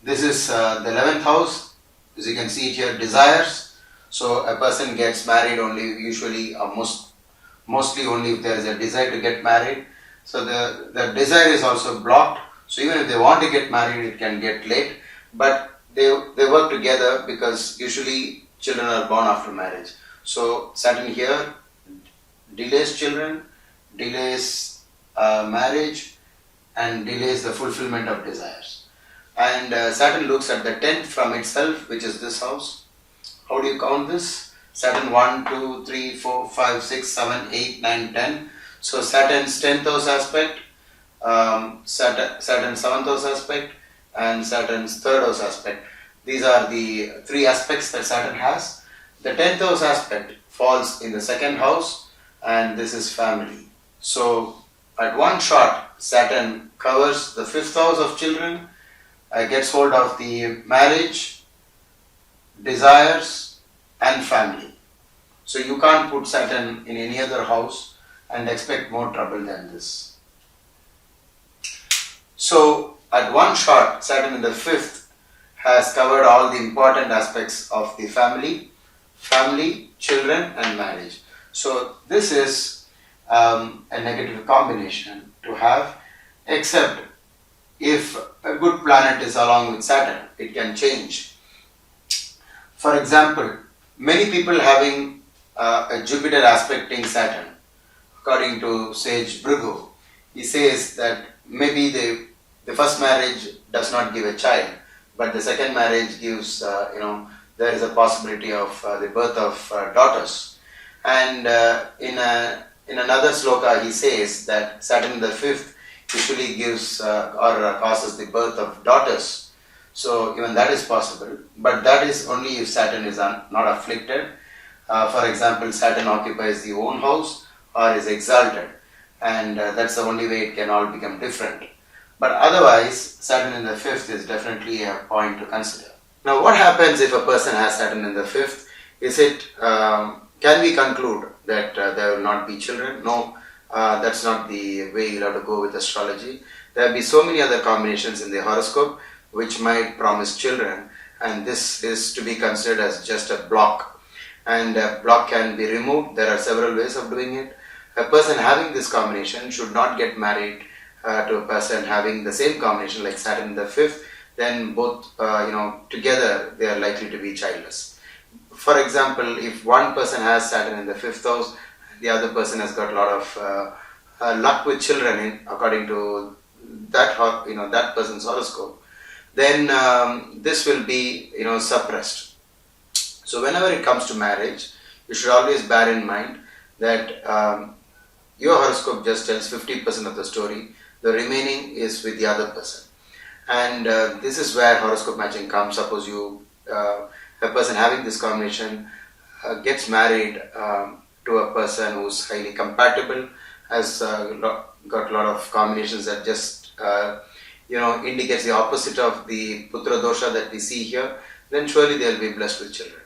This is the 11th house. As you can see it here, desires. So a person gets married only usually mostly only if there is a desire to get married. So the desire is also blocked. So even if they want to get married, it can get late. But they work together because usually children are born after marriage. So Saturn here delays children, delays marriage, and delays the fulfillment of desires. And Saturn looks at the 10th from itself, which is this house. How do you count this? Saturn 1, 2, 3, 4, 5, 6, 7, 8, 9, 10. So Saturn's 10th house aspect, Saturn's 7th house aspect, and Saturn's 3rd house aspect. These are the three aspects that Saturn has. The 10th house aspect falls in the 2nd house, and this is family. So at one shot, Saturn covers the 5th house of children, gets hold of the marriage, desires, and family. So you can't put Saturn in any other house and expect more trouble than this. So at one shot, Saturn in the 5th has covered all the important aspects of the family, children, and marriage. So this is a negative combination to have, except if a good planet is along with Saturn, it can change. For example, many people having a Jupiter aspecting Saturn, according to sage Bhrigu, he says that maybe the first marriage does not give a child, but the second marriage gives, there is a possibility of the birth of daughters. And in another sloka, he says that Saturn in the 5th usually gives or causes the birth of daughters. So even that is possible, but that is only if Saturn is not afflicted. For example, Saturn occupies the own house or is exalted, and that's the only way it can all become different. But otherwise, Saturn in the 5th is definitely a point to consider. Now, what happens if a person has Saturn in the 5th? Can we conclude that there will not be children? No, that's not the way you have to go with astrology. There will be so many other combinations in the horoscope which might promise children, and this is to be considered as just a block. And a block can be removed. There are several ways of doing it. A person having this combination should not get married to a person having the same combination like Saturn in the 5th. Then both, together they are likely to be childless. For example, if one person has Saturn in the 5th house, the other person has got a lot of luck with children according to that person's horoscope, then this will be suppressed. So whenever it comes to marriage, you should always bear in mind that your horoscope just tells 50% of the story. The remaining is with the other person. And this is where horoscope matching comes. Suppose a person having this combination gets married to a person who's highly compatible, has got a lot of combinations that just indicates the opposite of the putra dosha that we see here, then surely they'll be blessed with children.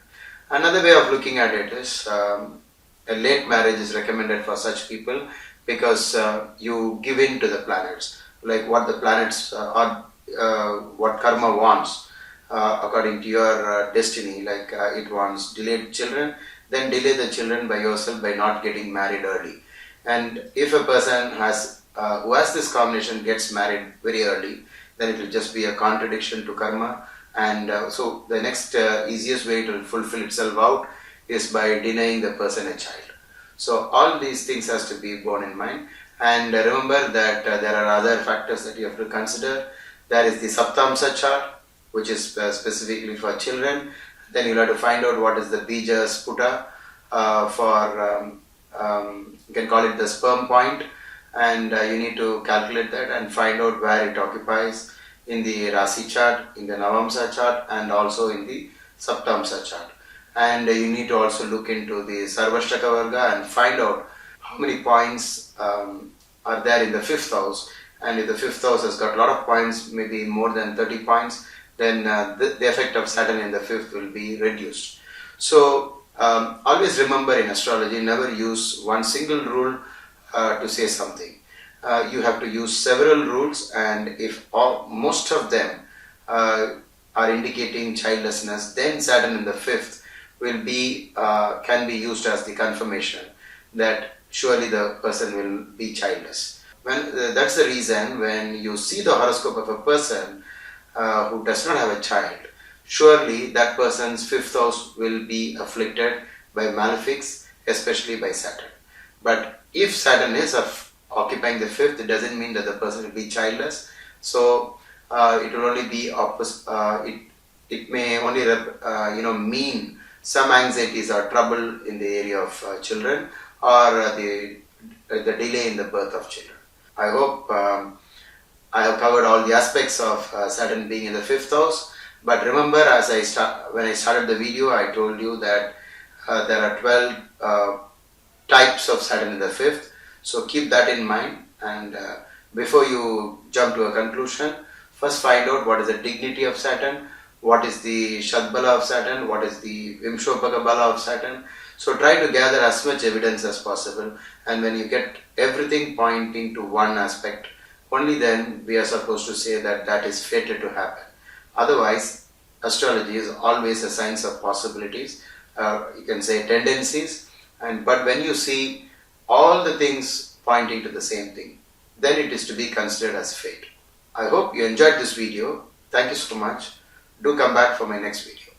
Another way of looking at it is a late marriage is recommended for such people because you give in to the planets, like what the planets what karma wants according to your destiny. Like it wants delayed children, then delay the children by yourself by not getting married early. And if a person who has this combination gets married very early, then it will just be a contradiction to karma. And so the next easiest way to fulfill itself out is by denying the person a child. So all these things has to be borne in mind. And remember that there are other factors that you have to consider. There is the Saptamsa chart, which is specifically for children. Then you'll have to find out what is the Bija Sputa you can call it the sperm point, and you need to calculate that and find out where it occupies in the Rasi chart, in the Navamsa chart, and also in the Saptamsa chart. And you need to also look into the Sarvashtaka Varga and find out how many points are there in the 5th house. And if the 5th house has got a lot of points, maybe more than 30 points, then the effect of Saturn in the 5th will be reduced. So always remember, in astrology, never use one single rule to say something. You have to use several rules, and if most of them are indicating childlessness, then Saturn in the fifth will be can be used as the confirmation that surely the person will be childless. That's the reason when you see the horoscope of a person who does not have a child, surely that person's fifth house will be afflicted by malefics, especially by Saturn. But if Saturn is occupying the fifth, it doesn't mean that the person will be childless. So it will only be it may only mean some anxieties or trouble in the area of children, or the delay in the birth of children. I hope I have covered all the aspects of Saturn being in the fifth house. But remember, when I started the video, I told you that there are 12 types of Saturn in the fifth. So keep that in mind, and before you jump to a conclusion, first find out what is the dignity of Saturn, what is the Shadbala of Saturn, what is the Vimshopaka Bala of Saturn. So try to gather as much evidence as possible, and when you get everything pointing to one aspect, only then we are supposed to say that that is fated to happen. Otherwise, astrology is always a science of possibilities, you can say tendencies, but when you see all the things pointing to the same thing, then it is to be considered as fate. I hope you enjoyed this video. Thank you so much. Do come back for my next video.